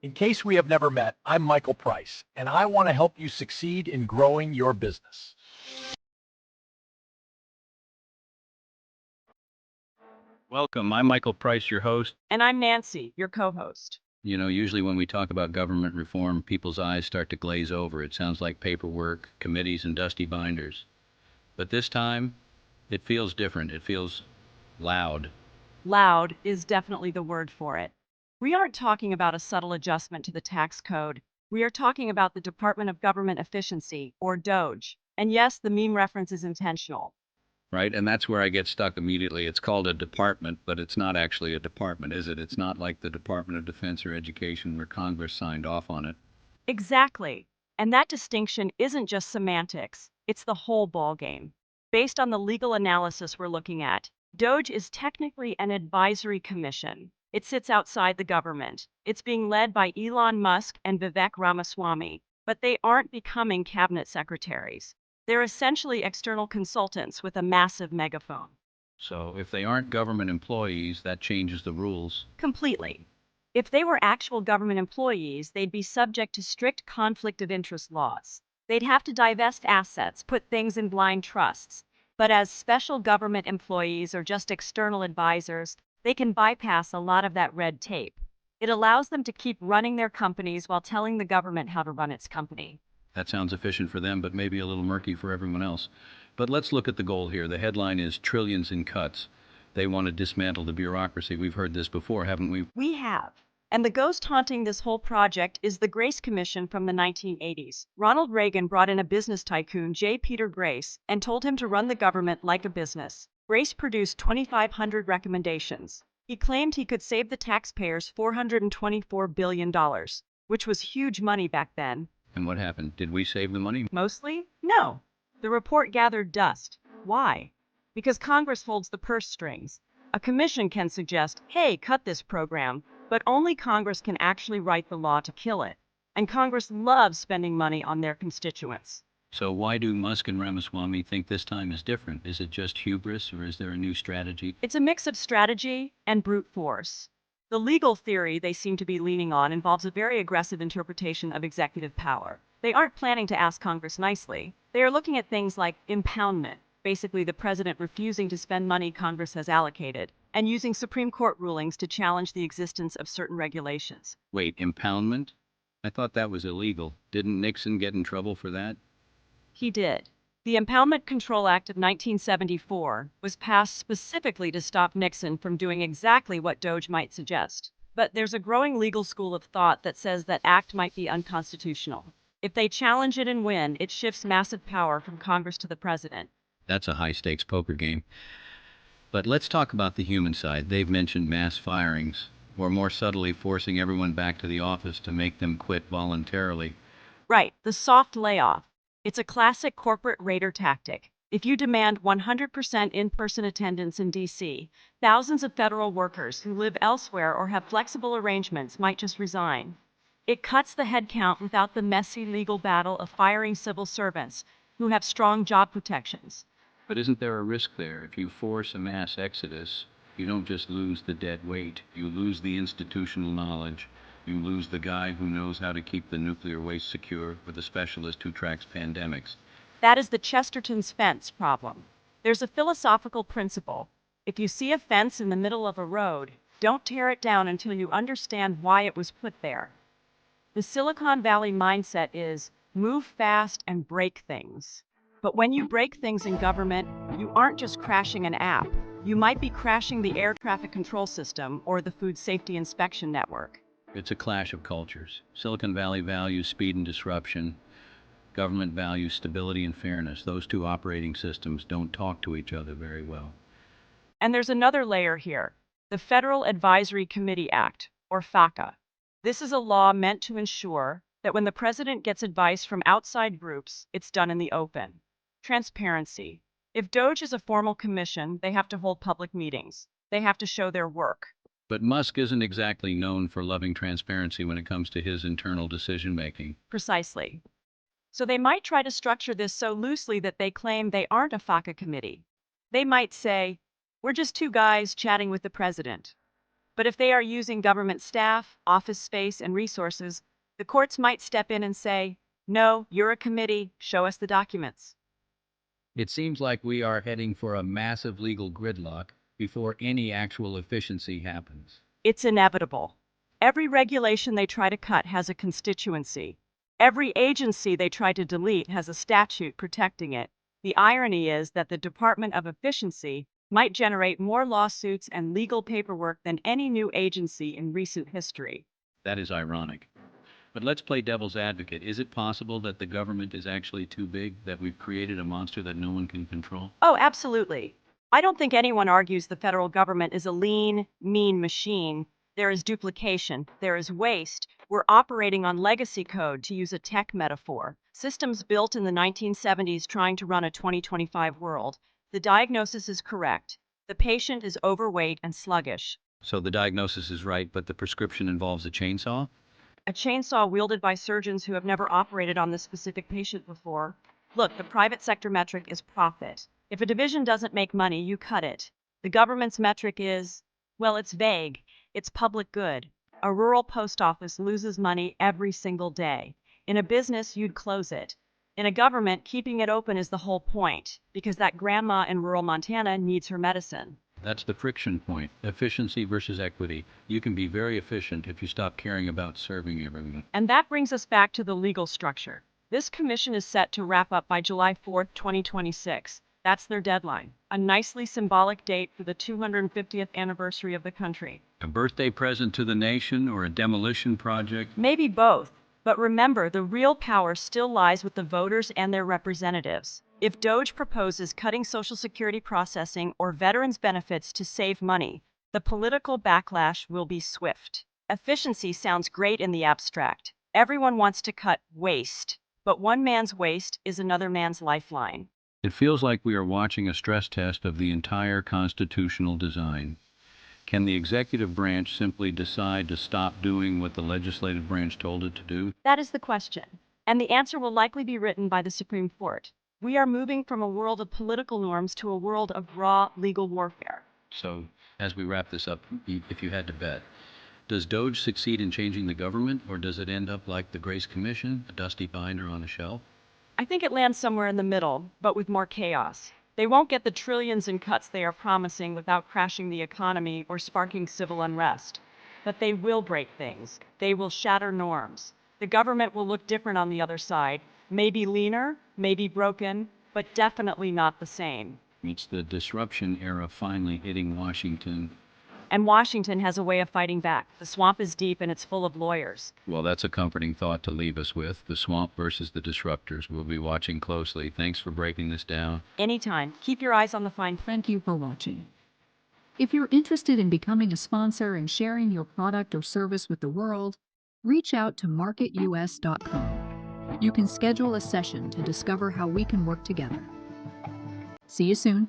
In case we have never met, I'm Michael Price, and I want to help you succeed in growing your business. Welcome. I'm Michael Price, your host. And I'm Nancy, your co-host. Usually when we talk about government reform, people's eyes start to glaze over. It sounds like paperwork, committees, and dusty binders. But this time, it feels different. It feels loud. Loud is definitely the word for it. We aren't talking about a subtle adjustment to the tax code. We are talking about the Department of Government Efficiency, or DOGE. And yes, the meme reference is intentional. Right? And that's where I get stuck immediately. It's called a department, but it's not actually a department, is it? It's not like the Department of Defense or Education where Congress signed off on it. Exactly. And that distinction isn't just semantics, it's the whole ballgame. Based on the legal analysis we're looking at, DOGE is technically an advisory commission. It sits outside the government. It's being led by Elon Musk and Vivek Ramaswamy, but they aren't becoming cabinet secretaries. They're essentially external consultants with a massive megaphone. So if they aren't government employees, that changes the rules. Completely. If they were actual government employees, they'd be subject to strict conflict of interest laws. They'd have to divest assets, put things in blind trusts. But as special government employees or just external advisors, they can bypass a lot of that red tape. It allows them to keep running their companies while telling the government how to run its company. That sounds efficient for them, but maybe a little murky for everyone else. But let's look at the goal here. The headline is trillions in cuts. They want to dismantle the bureaucracy. We've heard this before, haven't we? We have. And the ghost haunting this whole project is the Grace Commission from the 1980s. Ronald Reagan brought in a business tycoon, J. Peter Grace, and told him to run the government like a business. Grace produced 2,500 recommendations. He claimed he could save the taxpayers $424 billion, which was huge money back then. And what happened? Did we save the money? Mostly? No. The report gathered dust. Why? Because Congress holds the purse strings. A commission can suggest, hey, cut this program, but only Congress can actually write the law to kill it. And Congress loves spending money on their constituents. So why do Musk and Ramaswamy think this time is different? Is it just hubris, or is there a new strategy? It's a mix of strategy and brute force. The legal theory they seem to be leaning on involves a very aggressive interpretation of executive power. They aren't planning to ask Congress nicely. They are looking at things like impoundment, basically the president refusing to spend money Congress has allocated, and using Supreme Court rulings to challenge the existence of certain regulations. Wait, impoundment? I thought that was illegal. Didn't Nixon get in trouble for that? He did. The Impoundment Control Act of 1974 was passed specifically to stop Nixon from doing exactly what DOGE might suggest. But there's a growing legal school of thought that says that act might be unconstitutional. If they challenge it and win, it shifts massive power from Congress to the president. That's a high-stakes poker game. But let's talk about the human side. They've mentioned mass firings, or more subtly, forcing everyone back to the office to make them quit voluntarily. Right, the soft layoff. It's a classic corporate raider tactic. If you demand 100% in-person attendance in DC, thousands of federal workers who live elsewhere or have flexible arrangements might just resign. It cuts the headcount without the messy legal battle of firing civil servants who have strong job protections. But isn't there a risk there? If you force a mass exodus, you don't just lose the dead weight, you lose the institutional knowledge. You lose the guy who knows how to keep the nuclear waste secure, or the specialist who tracks pandemics. That is the Chesterton's fence problem. There's a philosophical principle. If you see a fence in the middle of a road, don't tear it down until you understand why it was put there. The Silicon Valley mindset is move fast and break things. But when you break things in government, you aren't just crashing an app. You might be crashing the air traffic control system or the food safety inspection network. It's a clash of cultures. Silicon Valley values speed and disruption. Government values stability and fairness. Those two operating systems don't talk to each other very well. And there's another layer here, the Federal Advisory Committee Act, or FACA. This is a law meant to ensure that when the president gets advice from outside groups, it's done in the open. Transparency. If DOGE is a formal commission, they have to hold public meetings. They have to show their work. But Musk isn't exactly known for loving transparency when it comes to his internal decision-making. Precisely. So they might try to structure this so loosely that they claim they aren't a FACA committee. They might say, we're just two guys chatting with the president. But if they are using government staff, office space, and resources, the courts might step in and say, "No, you're a committee, show us the documents." It seems like we are heading for a massive legal gridlock before any actual efficiency happens. It's inevitable. Every regulation they try to cut has a constituency. Every agency they try to delete has a statute protecting it. The irony is that the Department of Efficiency might generate more lawsuits and legal paperwork than any new agency in recent history. That is ironic. But let's play devil's advocate. Is it possible that the government is actually too big, that we've created a monster that no one can control? Oh, absolutely. I don't think anyone argues the federal government is a lean, mean machine. There is duplication. There is waste. We're operating on legacy code, to use a tech metaphor. Systems built in the 1970s trying to run a 2025 world. The diagnosis is correct. The patient is overweight and sluggish. So the diagnosis is right, but the prescription involves a chainsaw? A chainsaw wielded by surgeons who have never operated on this specific patient before. Look, the private sector metric is profit. If a division doesn't make money, you cut it. The government's metric is, well, it's vague. It's public good. A rural post office loses money every single day. In a business, you'd close it. In a government, keeping it open is the whole point, because that grandma in rural Montana needs her medicine. That's the friction point. Efficiency versus equity. You can be very efficient if you stop caring about serving everyone. And that brings us back to the legal structure. This commission is set to wrap up by July 4th, 2026. That's their deadline. A nicely symbolic date for the 250th anniversary of the country. A birthday present to the nation or a demolition project? Maybe both. But remember, the real power still lies with the voters and their representatives. If DOGE proposes cutting Social Security processing or veterans' benefits to save money, the political backlash will be swift. Efficiency sounds great in the abstract. Everyone wants to cut waste, but one man's waste is another man's lifeline. It feels like we are watching a stress test of the entire constitutional design. Can the executive branch simply decide to stop doing what the legislative branch told it to do? That is the question, and the answer will likely be written by the Supreme Court. We are moving from a world of political norms to a world of raw legal warfare. So, as we wrap this up, if you had to bet, does DOGE succeed in changing the government, or does it end up like the Grace Commission, a dusty binder on a shelf? I think it lands somewhere in the middle, but with more chaos. They won't get the trillions in cuts they are promising without crashing the economy or sparking civil unrest. But they will break things. They will shatter norms. The government will look different on the other side. Maybe leaner, maybe broken, but definitely not the same. It's the disruption era finally hitting Washington. And Washington has a way of fighting back. The swamp is deep and it's full of lawyers. Well, that's a comforting thought to leave us with. The swamp versus the disruptors. We'll be watching closely. Thanks for breaking this down. Anytime. Keep your eyes on the fine print. Thank you for watching. If you're interested in becoming a sponsor and sharing your product or service with the world, reach out to MarketUS.com. You can schedule a session to discover how we can work together. See you soon.